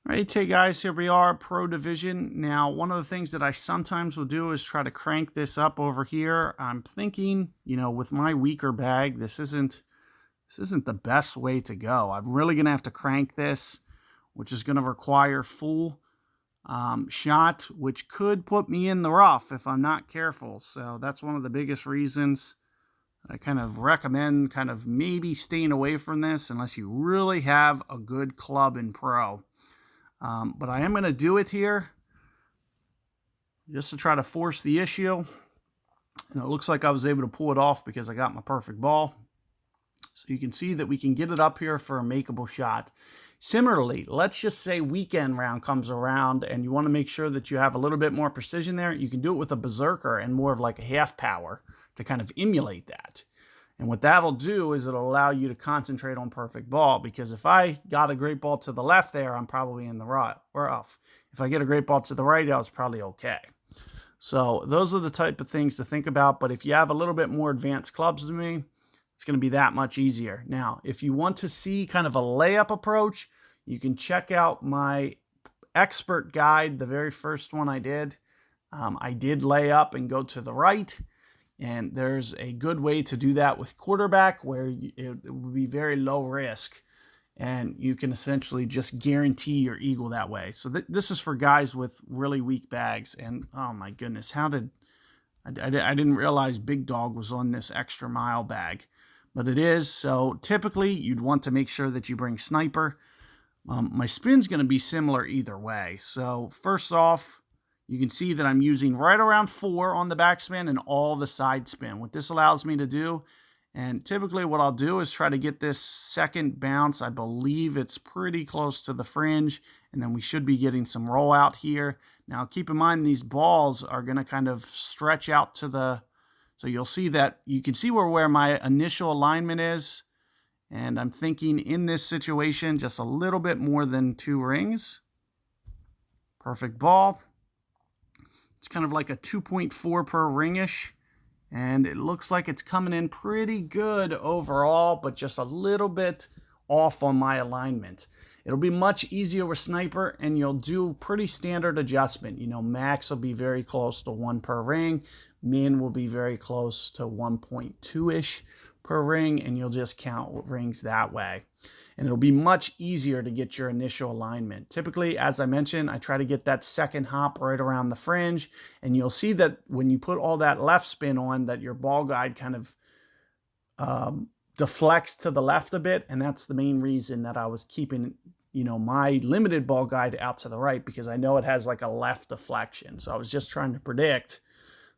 Right, hey guys, here we are, Pro Division. Now, one of the things that I sometimes will do is try to crank this up over here. I'm thinking, with my weaker bag, this isn't the best way to go. I'm really gonna have to crank this, which is gonna require full shot, which could put me in the rough if I'm not careful. So that's one of the biggest reasons I kind of recommend kind of maybe staying away from this unless you really have a good club in pro. But I am going to do it here just to try to force the issue. And it looks like I was able to pull it off because I got my perfect ball. So you can see that we can get it up here for a makeable shot. Similarly, let's just say weekend round comes around and you want to make sure that you have a little bit more precision there. You can do it with a berserker and more of like a half power to kind of emulate that. And what that'll do is it'll allow you to concentrate on perfect ball, because if I got a great ball to the left there, I'm probably in the rough. If I get a great ball to the right, I was probably okay. So those are the type of things to think about. But if you have a little bit more advanced clubs than me, it's going to be that much easier. Now, if you want to see kind of a layup approach, you can check out my expert guide, the very first one I did. I did lay up and go to the right. And there's a good way to do that with quarterback where it would be very low risk. And you can essentially just guarantee your eagle that way. So this is for guys with really weak bags. And oh my goodness, how did I didn't realize Big Dog was on this extra mile bag. But it is. So typically you'd want to make sure that you bring sniper. My spin's going to be similar either way. So first off, you can see that I'm using right around 4 on the backspin and all the side spin. What this allows me to do, and typically what I'll do is try to get this second bounce. I believe it's pretty close to the fringe, and then we should be getting some rollout here. Now keep in mind these balls are going to kind of stretch out to the, so you'll see that you can see where my initial alignment is. And I'm thinking in this situation, just a little bit more than 2 rings. Perfect ball. It's kind of like a 2.4 per ringish, and it looks like it's coming in pretty good overall, but just a little bit off on my alignment. It'll be much easier with sniper, and you'll do pretty standard adjustment. Max will be very close to 1 per ring. Min will be very close to 1.2-ish per ring, and you'll just count rings that way. And it'll be much easier to get your initial alignment. Typically, as I mentioned, I try to get that second hop right around the fringe, and you'll see that when you put all that left spin on, that your ball guide kind of deflects to the left a bit, and that's the main reason that I was keeping my limited ball guide out to the right, because I know it has like a left deflection. So I was just trying to predict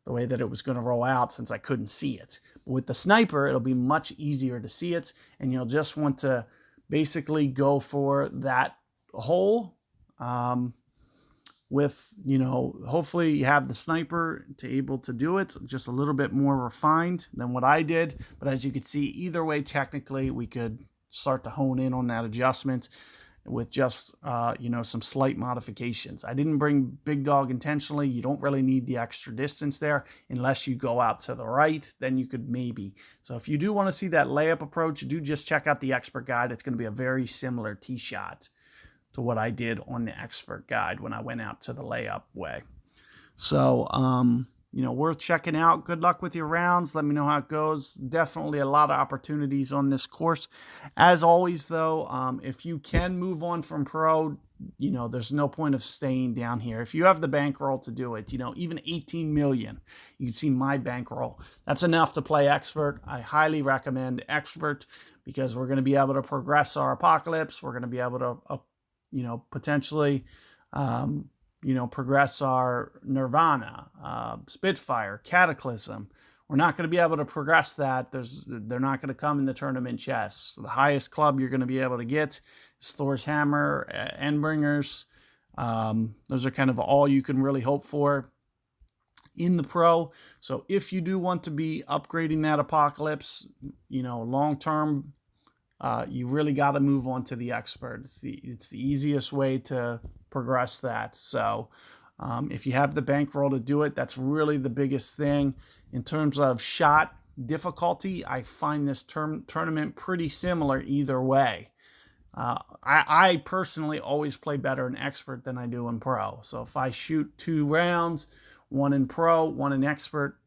the way that it was going to roll out since I couldn't see it. But with the sniper, it'll be much easier to see it, and you'll just want to basically go for that hole with, hopefully you have the sniper to able to do it just a little bit more refined than what I did. But as you can see, either way, technically, we could start to hone in on that adjustment with just, some slight modifications. I didn't bring Big Dog intentionally. You don't really need the extra distance there unless you go out to the right. Then you could maybe. So if you do want to see that layup approach, do just check out the expert guide. It's going to be a very similar tee shot to what I did on the expert guide when I went out to the layup way. So, worth checking out. Good luck with your rounds. Let me know how it goes. Definitely a lot of opportunities on this course. As always, though, if you can move on from pro, there's no point of staying down here. If you have the bankroll to do it, even 18 million, you can see my bankroll. That's enough to play expert. I highly recommend expert because we're going to be able to progress our apocalypse. We're going to be able to, potentially, progress our Nirvana, Spitfire, Cataclysm. We're not going to be able to progress that. They're not going to come in the tournament chess. So the highest club you're going to be able to get is Thor's Hammer, Endbringers. Those are kind of all you can really hope for in the pro. So if you do want to be upgrading that Apocalypse, long term, you really got to move on to the expert. It's the easiest way to progress that. So if you have the bankroll to do it, that's really the biggest thing. In terms of shot difficulty, I find this tournament pretty similar either way. I personally always play better in expert than I do in pro. So if I shoot 2 rounds, one in pro, one in expert,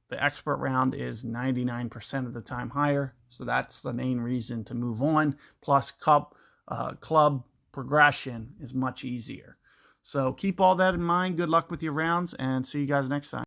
the expert round is 99% of the time higher. So that's the main reason to move on. Plus club progression is much easier. So keep all that in mind. Good luck with your rounds and see you guys next time.